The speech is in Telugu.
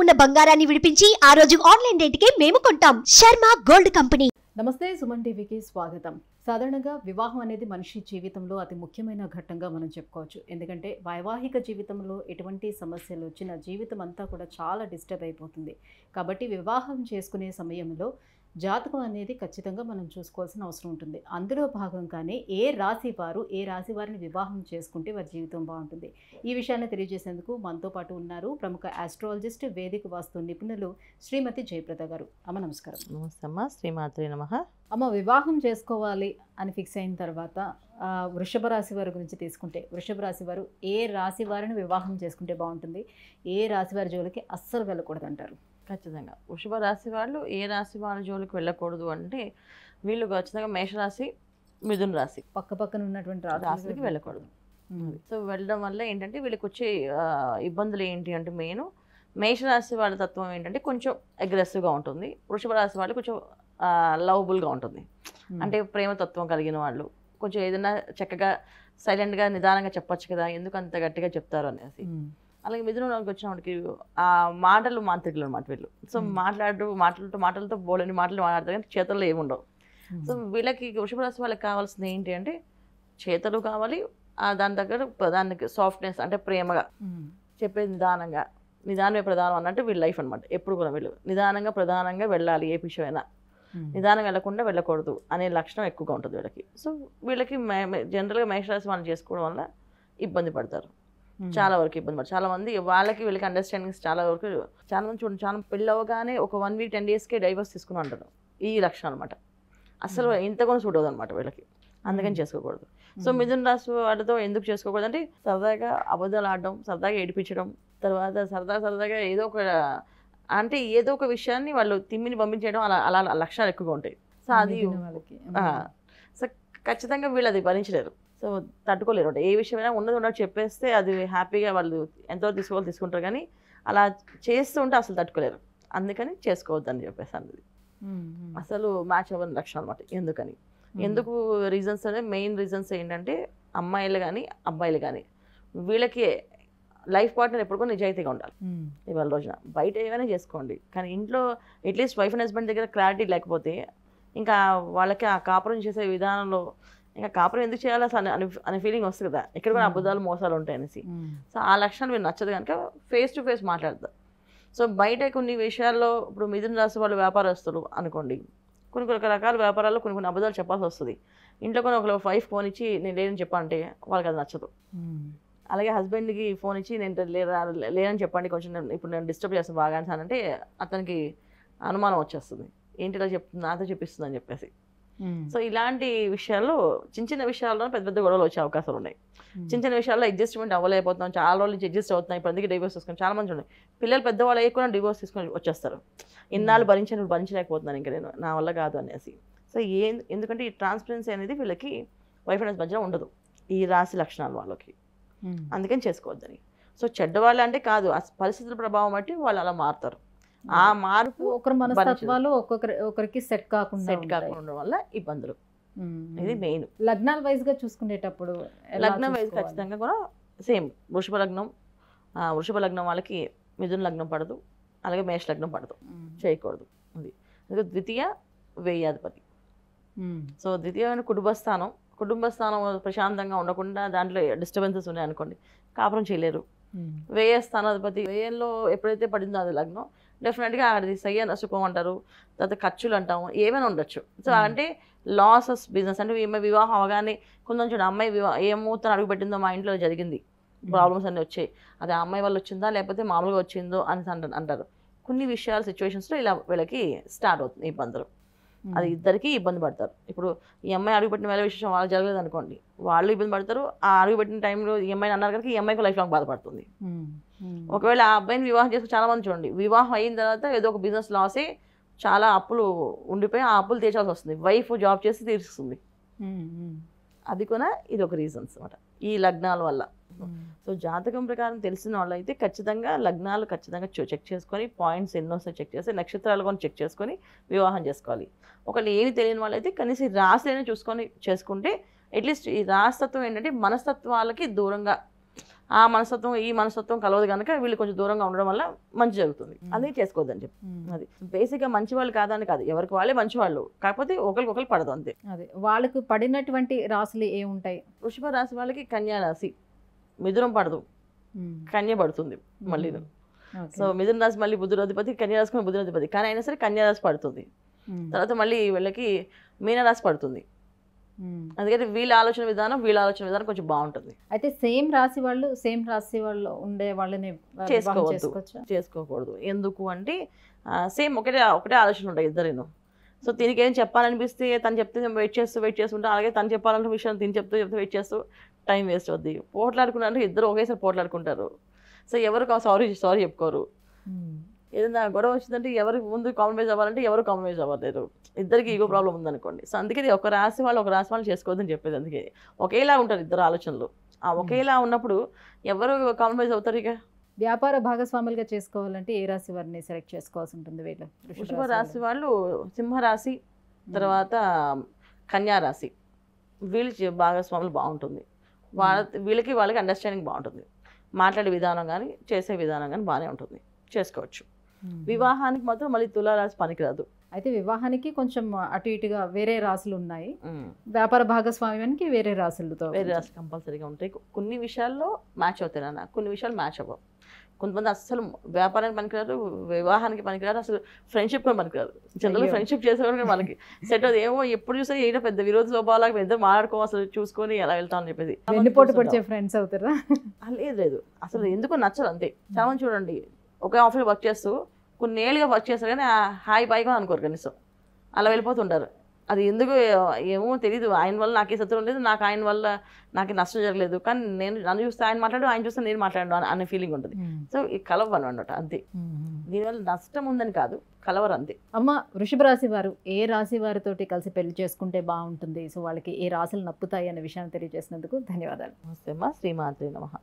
ఉన్న బంగారాన్ని విడిపించి ఆ రోజు ఆన్లైన్ రేటుకే మేము కొంటాం. Sharma gold company. నమస్తే, సుమన్ టీవీకి స్వాగతం. సాధారణంగా వివాహం అనేది మనిషి జీవితంలో అతి ముఖ్యమైన ఘట్టంగా మనం చెప్పుకోవచ్చు. ఎందుకంటే వైవాహిక జీవితంలో ఎటువంటి సమస్యలు వచ్చినా జీవితం అంతా కూడా చాలా డిస్టర్బ్ అయిపోతుంది. కాబట్టి వివాహం చేసుకునే సమయంలో జాతకం అనేది ఖచ్చితంగా మనం చూసుకోవాల్సిన అవసరం ఉంటుంది. అందులో భాగంగానే ఏ రాశి వారిని వివాహం చేసుకుంటే వారి జీవితం బాగుంటుంది, ఈ విషయాన్ని తెలియజేసేందుకు మనతో పాటు ఉన్నారు ప్రముఖ ఆస్ట్రాలజిస్ట్, వేదిక వాస్తు నిపుణులు శ్రీమతి జయప్రద గారు. అమ్మ నమస్కారం. నమస్తే అమ్మ, శ్రీమాత్రే నమః. అమ్మ, వివాహం చేసుకోవాలి అని ఫిక్స్ అయిన తర్వాత వృషభ రాశి వారి గురించి తీసుకుంటే, వృషభ రాశి వారు ఏ రాశి వారిని వివాహం చేసుకుంటే బాగుంటుంది, ఏ రాశి వారి జోలికి అస్సలు వెళ్ళకూడదు అంటారు? ఖచ్చితంగా వృషభ రాశి వాళ్ళు ఏ రాశి వాళ్ళ జోలికి వెళ్ళకూడదు అంటే, వీళ్ళు ఖచ్చితంగా మేషరాశి, మిథున రాశి పక్క పక్కన ఉన్నటువంటి రాశికి వెళ్ళకూడదు. సో వెళ్ళడం వల్ల ఏంటంటే వీళ్ళకి వచ్చే ఇబ్బందులు ఏంటి అంటే, మెయిన్ మేషరాశి వాళ్ళ తత్వం ఏంటంటే కొంచెం అగ్రెసివ్గా ఉంటుంది. వృషభ రాశి వాళ్ళు కొంచెం లవబుల్గా ఉంటుంది. అంటే ప్రేమతత్వం కలిగిన వాళ్ళు, కొంచెం ఏదైనా చక్కగా సైలెంట్గా నిదానంగా చెప్పొచ్చు కదా, ఎందుకు అంత గట్టిగా చెప్తారు అనేసి. అలాగే మిథునంలోకి వచ్చినప్పటికి ఆ మాటలు మాంత్రికులు అనమాట వీళ్ళు. సో మాటలతో బోలని మాటలు మాట్లాడతారు, కానీ చేతల్లో ఏముండవు. సో వీళ్ళకి వృషభ రాశి వాళ్ళకి కావాల్సింది ఏంటి అంటే, చేతలు కావాలి, దాని దగ్గర దానికి సాఫ్ట్నెస్, అంటే ప్రేమగా చెప్పేది, నిదానమే ప్రధానం అన్నట్టు వీళ్ళ లైఫ్ అనమాట. ఎప్పుడు కూడా వీళ్ళు నిదానంగా ప్రధానంగా వెళ్ళాలి, ఏ విషయమైనా నిదానం వెళ్ళకుండా వెళ్ళకూడదు అనే లక్షణం ఎక్కువగా ఉంటుంది వీళ్ళకి. సో వీళ్ళకి జనరల్గా మేషరాశి వాళ్ళు చేసుకోవడం వల్ల ఇబ్బంది పడతారు, చాలా వరకు ఇబ్బంది పడతారు. చాలా మంది వీళ్ళకి అండర్స్టాండింగ్స్ చాలా మంది చూడండి, చాలా పెళ్ళి అవ్వగానే ఒక 1 వీక్ 10 డేస్కే డైవర్స్ తీసుకుని అంటారు. ఈ లక్షణం అనమాట. అసలు ఇంత కూడా సూట్ అవ్వదు అనమాట వీళ్ళకి, అందుకని చేసుకోకూడదు. సో మిథున రాశి వాళ్ళతో ఎందుకు చేసుకోకూడదు అంటే, సరదాగా అబద్ధాలు ఆడడం, సరదాగా ఏడిపించడం, తర్వాత సరదాగా ఏదో ఒక విషయాన్ని వాళ్ళు తిమ్మిని పంపించడం, అలా లక్షణాలు ఎక్కువగా ఉంటాయి. సో అది సో ఖచ్చితంగా వీళ్ళు అది భరించలేరు. సో తట్టుకోలేరు అంటే, ఏ విషయమైనా ఉన్నట్టు చెప్పేస్తే అది హ్యాపీగా వాళ్ళు ఎంతో తీసుకుంటారు, కానీ అలా చేస్తూ ఉంటే అసలు తట్టుకోలేరు. అందుకని చేసుకోవద్దని చెప్పేసి అన్నది అసలు మ్యాచ్ అవ్వని లక్షణం అనమాట. ఎందుకు రీజన్స్ అంటే, మెయిన్ రీజన్స్ ఏంటంటే, అమ్మాయిలు కానీ అబ్బాయిలు కానీ వీళ్ళకి లైఫ్ పార్ట్నర్ ఎప్పుడు కూడా నిజాయితీగా ఉండాలి. ఇవాళ రోజున బయట ఏమైనా చేసుకోండి, కానీ ఇంట్లో అట్లీస్ట్ వైఫ్ అండ్ హస్బెండ్ దగ్గర క్లారిటీ లేకపోతే ఇంకా వాళ్ళకి ఆ కాపురం చేసే విధానంలో ఇంకా కాపురం ఎందుకు చేయాలి అసలు అనే ఫీలింగ్ వస్తుంది కదా, ఇక్కడ కూడా అబద్ధాలు మోసాలు ఉంటాయి అనేసి. సో ఆ లక్షణాలు మీరు నచ్చదు కనుక ఫేస్ టు ఫేస్ మాట్లాడతారు. సో బయట కొన్ని విషయాల్లో, ఇప్పుడు మిథున రాశి వాళ్ళు వ్యాపారస్తులు అనుకోండి, కొన్ని రకాల వ్యాపారాల్లో కొన్ని అబద్ధాలు చెప్పాల్సి వస్తుంది. ఇంట్లో కొన్ని ఒక వైఫ్ ఫోన్ ఇచ్చి నేను లేదని చెప్పంటే వాళ్ళకి అది నచ్చదు. అలాగే హస్బెండ్కి ఫోన్ ఇచ్చి నేను లేదని చెప్పండి, కొంచెం ఇప్పుడు నేను డిస్టర్బ్ చేస్తాను బాగా అంటే అతనికి అనుమానం వచ్చేస్తుంది, ఏంటి ఇలా చెప్తుంది, నాతో చెప్పిస్తుంది అని చెప్పేసి. సో ఇలాంటి విషయాల్లో చిన్న విషయాల్లో పెద్ద గొడవలు వచ్చే అవకాశాలు ఉన్నాయి. చిన్న విషయాల్లో అడ్జస్ట్మెంట్ అవ్వలేకపోతున్నాం, చాలా రోజుల నుంచి అడ్జస్ట్ అవుతున్నాయి, ఇప్పుడు అందుకే డివోర్స్ తీసుకొని చాలా మంది ఉన్నాయి. పిల్లలు పెద్దవాళ్ళు అయ్యి కూడా డివోర్స్ తీసుకొని వచ్చేస్తారు. ఇన్నాళ్ళు భరించలేకపోతున్నాను ఇంకా నేను, నా వల్ల కాదు అనేసి. సో ఎందుకంటే ఈ ట్రాన్స్పరెన్సీ అనేది వీళ్ళకి వైఫ్ అండ్ హస్బెండ్ మధ్యలో ఉండదు, ఈ రాశి లక్షణాలు వాళ్ళకి. అందుకని చేసుకోవద్దని. సో చెడ్డవాళ్ళు అంటే కాదు, ఆ పరిస్థితుల ప్రభావం బట్టి వాళ్ళు అలా మారుతారు. ఆ మార్పు ఒకరి మనస్తత్వాలు ఒకరికి సెట్ కాకుండా ఉండడం వల్ల ఇబ్బందులు. ఇది మెయిన్. లగ్నాల వైజ్ గా చూసుకునేటప్పుడు లగ్నం వైజ్ ఖచ్చితంగా కూడా సేమ్. వృషభ లగ్నం వాళ్ళకి మిథున లగ్నం పడదు, అలాగే మేష లగ్నం పడదు, చేయకూడదు. అది ద్వితీయ వ్యయాధిపతి. సో ద్వితీయ కుటుంబ స్థానం ప్రశాంతంగా ఉండకుండా దాంట్లో డిస్టర్బెన్సెస్ ఉన్నాయి అనుకోండి, కాపురం చేయలేరు. వ్యయ స్థానాధిపతి, వ్యయంలో ఎప్పుడైతే పడిందో అది లగ్నం, డెఫినెట్గా అది సయ్యన సుఖం అంటారు, తర్వాత ఖర్చులు అంటాము, ఏమైనా ఉండొచ్చు. సో అంటే లాసెస్ బిజినెస్ అంటే వివాహం అవగానే కొంచెం చూడండి, అమ్మాయి ఏ ముహూర్తం అడుగు పెట్టిందో మా ఇంట్లో జరిగింది, ప్రాబ్లమ్స్ అన్నీ వచ్చాయి, అది ఆ అమ్మాయి వల్ల వచ్చిందా లేకపోతే మామూలుగా వచ్చిందో అని అంటారు. కొన్ని విషయాలు సిచ్యువేషన్స్లో ఇలా వీళ్ళకి స్టార్ట్ అవుతుంది ఇబ్బందులు. అది ఇద్దరికి ఇబ్బంది పడతారు. ఇప్పుడు ఈ అమ్మాయి అడుగుపెట్టిన వేళ విశేషం వాళ్ళు జరగలేదు అనుకోండి, వాళ్ళు ఇబ్బంది పడతారు. ఆ అడుగుపెట్టిన టైంలో ఈ అమ్మాయిని అన్నారు కనుక ఈ అమ్మాయికి లైఫ్ లాంగ్ బాధపడుతుంది. ఒకవేళ ఆ అబ్బాయిని వివాహం చేసుకుని చాలా మంది చూడండి, వివాహం అయిన తర్వాత ఏదో ఒక బిజినెస్ లాస్ అయ్యి చాలా అప్పులు ఉండిపోయి ఆ అప్పులు తీర్చాల్సి వస్తుంది, వైఫ్ జాబ్ చేసి తీరుస్తుంది. అది కూడా ఇది ఒక రీజన్స్ అనమాట ఈ లగ్నాల వల్ల. సో జాతకం ప్రకారం తెలిసిన వాళ్ళు అయితే ఖచ్చితంగా లగ్నాలు ఖచ్చితంగా చెక్ చేసుకొని, పాయింట్స్ ఎన్నోసారి చెక్ చేసి, నక్షత్రాలు కూడా చెక్ చేసుకొని వివాహం చేసుకోవాలి. ఒకళ్ళు ఏమి తెలియని వాళ్ళైతే కనీసం రాశిని చూసుకొని చేసుకుంటే అట్లీస్ట్ ఈ రాశితత్వం ఏంటంటే మనస్తత్వాలకి దూరంగా ఆ మనస్తత్వం ఈ మనస్తత్వం కలవదు కనుక వీళ్ళు కొంచెం దూరంగా ఉండడం వల్ల మంచి జరుగుతుంది. అది చేసుకోవద్దని చెప్పి. అది బేసిక్గా మంచి వాళ్ళు కాదని కాదు, ఎవరికి వాళ్ళే మంచి వాళ్ళు, కాకపోతే ఒకరికొకరు పడదు అంతే. అదే వాళ్ళకు పడినటువంటి రాశులు ఏముంటాయి? వృషభ రాశి వాళ్ళకి కన్యా రాశి, మిథునం పడదు, కన్య పడుతుంది మళ్ళీ. సో మిథున రాశి మళ్ళీ బుధుడు అధిపతి, కన్యా రాశి బుధుడు అధిపతి, కానీ అయినా సరే కన్యా రాశి పడుతుంది. తర్వాత మళ్ళీ వీళ్ళకి మీనరాశి పడుతుంది. అందుకని వీళ్ళ ఆలోచన విధానం కొంచెం బాగుంటుంది. అయితే సేమ్ రాశి వాళ్ళు ఉండే వాళ్ళని చేసుకోకూడదు. ఎందుకు అంటే సేమ్ ఒకటే ఆలోచన ఉంటాయి ఇద్దరేను. సో దీనికి ఏం చెప్పాలనిపిస్తే తను చెప్తే వెయిట్ చేస్తుంటే, అలాగే తను చెప్పాలన్న విషయం తిని చెప్తూ వెయిట్ చేస్తూ టైం వేస్ట్ అవుద్ది. పోట్లాడుకున్నారంటే ఇద్దరు ఒకేసారి పోట్లాడుకుంటారు. సో ఎవరు సారీ చెప్పుకోరు. ఏదైనా గొడవ వచ్చిందంటే ఎవరు ముందు కాంప్రమైజ్ అవ్వాలంటే ఎవరు కాంప్రమైజ్ అవ్వలేరు. ఇద్దరికి ఈగో ప్రాబ్లం ఉందనుకోండి. సో అందుకే ఒక రాశి వాళ్ళు చేసుకోవద్దని చెప్పేది. అందుకే ఒకేలా ఉంటారు ఇద్దరు ఆలోచనలు. ఆ ఒకేలా ఉన్నప్పుడు ఎవరు కాంప్రమైజ్ అవుతారు? ఇక వ్యాపార భాగస్వాములుగా చేసుకోవాలంటే ఏ రాశి వారిని సెలెక్ట్ చేసుకోవాల్సి ఉంటుంది? వీళ్ళు వృషభ రాశి వాళ్ళు సింహరాశి, తర్వాత కన్యా రాశి, వీళ్ళు భాగస్వాములు బాగుంటుంది. వీళ్ళకి అండర్స్టాండింగ్ బాగుంటుంది. మాట్లాడే విధానం కానీ చేసే విధానం కానీ బాగానే ఉంటుంది, చేసుకోవచ్చు. వివాహానికి మాత్రం మళ్ళీ తులారాశి పనికిరాదు. అయితే వివాహానికి కొంచెం అటు ఇటుగా వేరే రాశులు ఉన్నాయి, వ్యాపార భాగస్వామ్యానికి వేరే రాశులతో కంపల్సరీగా ఉంటాయి. కొన్ని విషయాల్లో మ్యాచ్ అవుతాయి నాన్న, కొన్ని విషయాలు మ్యాచ్ అవ్వవు. కొంతమంది అసలు వ్యాపారానికి పనికిరారు, వివాహానికి పనికిరారు, అసలు ఫ్రెండ్షిప్ కూడా పనికిరారు. జనరల్ ఫ్రెండ్షిప్ చేసేవాళ్ళు మనకి సెట్ అవుతుంది. ఏమో ఎప్పుడు చూస్తే ఏదో పెద్ద విరోధ స్వభావాలకు ఇద్దరు మాట్లాడుకో అసలు చూసుకొని ఎలా వెళ్తామని చెప్పేది. వెన్నుపోటు పడిచే ఫ్రెండ్స్ అవుతారా? లేదు, అసలు ఎందుకో నచ్చదు అంతే. చాలా మంది చూడండి, ఒకే ఆఫీస్లో వర్క్ చేస్తూ కొన్ని ఏళ్ళుగా వర్క్ చేస్తారు కానీ హాయి పైగా అనుకోరు కనీసం, అలా వెళ్ళిపోతుంటారు. అది ఎందుకు ఏమో తెలియదు. ఆయన వల్ల నాకే శత్రువు లేదు, ఆయన వల్ల నాకు నష్టం జరగలేదు, కానీ నన్ను చూస్తే ఆయన మాట్లాడు, ఆయన చూస్తే నేను మాట్లాడు అనే ఫీలింగ్ ఉంటుంది. సో ఈ కలవను అన్నమాట అంతే. దీనివల్ల నష్టం ఉందని కాదు, కలవరు అంతే. అమ్మ, వృషభ రాశి వారు ఏ రాశి వారితోటి కలిసి పెళ్లి చేసుకుంటే బాగుంటుంది, సో వాళ్ళకి ఏ రాశులు నప్పుతాయి అనే విషయాన్ని తెలియజేసినందుకు ధన్యవాదాలు. నమస్తే అమ్మా. శ్రీమాత్రే నమః.